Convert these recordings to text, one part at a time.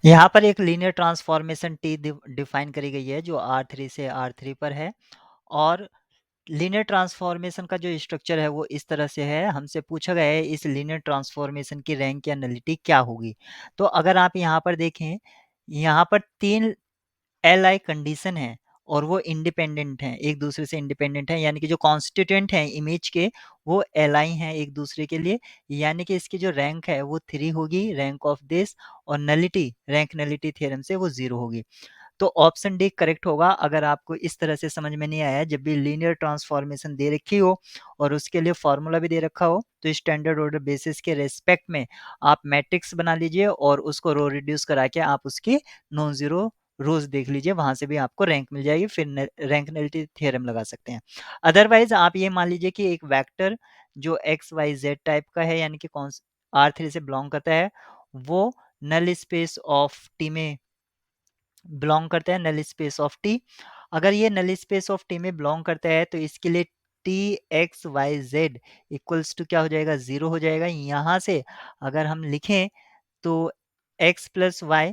यहाँ पर एक लीनियर ट्रांसफॉर्मेशन टी डिफाइन करी गई है जो R3 से R3 पर है, और लीनियर ट्रांसफॉर्मेशन का जो स्ट्रक्चर है वो इस तरह से है। हमसे पूछा गया है इस लीनियर ट्रांसफॉर्मेशन की रैंक या नलिटी क्या होगी। तो अगर आप यहाँ पर देखें, यहाँ पर 3 एल कंडीशन है और वो इंडिपेंडेंट हैं, एक दूसरे से इंडिपेंडेंट हैं, यानी कि जो कॉन्स्टिट्यूएंट हैं इमेज के वो एलाइन हैं एक दूसरे के लिए, यानी कि इसकी जो रैंक है वो 3 होगी, रैंक ऑफ दिस, और नलिटी रैंक नलिटी थ्योरम से वो 0 होगी। तो ऑप्शन डी करेक्ट होगा। अगर आपको इस तरह से समझ में नहीं आया, जब भी लीनियर ट्रांसफॉर्मेशन दे रखी हो और उसके लिए फॉर्मूला भी दे रखा हो, तो स्टैंडर्ड ऑर्डर बेसिस के रेस्पेक्ट में आप मैट्रिक्स बना लीजिए और उसको रो रिड्यूस करा के आप उसकी नॉन जीरो रोज देख लीजिए, वहां से भी आपको रैंक मिल जाएगी, फिर रैंक नलिटी थ्योरम लगा सकते हैं। अदरवाइज आप ये मान लीजिए कि एक वेक्टर जो एक्स वाई जेड टाइप का है, यानी कि कौन R3 से बिलोंग करता है, वो नल स्पेस ऑफ टी में बिलोंग करता है, नल स्पेस ऑफ टी। अगर ये नल स्पेस ऑफ टी में बिलोंग करता है तो इसके लिए T x y z equals to क्या हो जाएगा, 0 हो जाएगा। यहाँ से अगर हम लिखें तो x प्लस वाई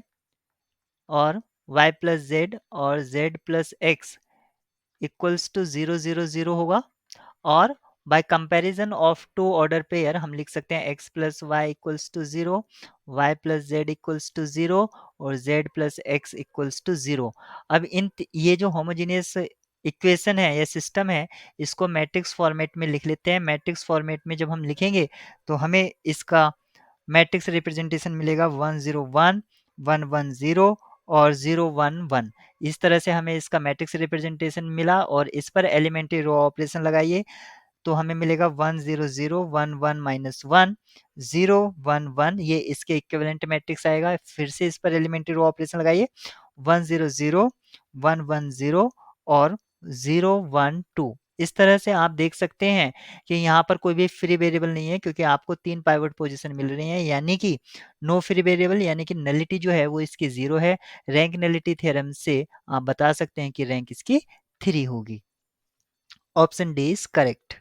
और y प्लस जेड और z plus x equals to 0 0 0 होगा। और by comparison of two order pair हम लिख सकते हैं x plus y equals to 0, y plus z equals to 0 और z plus x equals to 0। अब ये जो होमोजेनियस इक्वेशन है या सिस्टम है, इसको मैट्रिक्स फॉर्मेट में लिख लेते हैं। मैट्रिक्स फॉर्मेट में जब हम लिखेंगे तो हमें इसका मैट्रिक्स रिप्रेजेंटेशन मिलेगा 1 0 1 1 1 0 और 0 1 1। इस तरह से हमें इसका मैट्रिक्स रिप्रेजेंटेशन मिला, और इस पर एलिमेंट्री रो ऑपरेशन लगाइए तो हमें मिलेगा 1 0 0 1 1 माइनस 1 0 1 1, ये इसके इक्विवेलेंट मैट्रिक्स आएगा। फिर से इस पर एलिमेंट्री रो ऑपरेशन लगाइए, 1 0 0 1 1 0 और 0 1 2। इस तरह से आप देख सकते हैं कि यहाँ पर कोई भी फ्री वेरिएबल नहीं है, क्योंकि आपको 3 पाइवट पोजीशन मिल रही हैं, यानी कि नो फ्री वेरिएबल, यानी कि नलिटी जो है वो इसकी 0 है। रैंक नलिटी थ्योरम से आप बता सकते हैं कि रैंक इसकी 3 होगी। Option D is correct.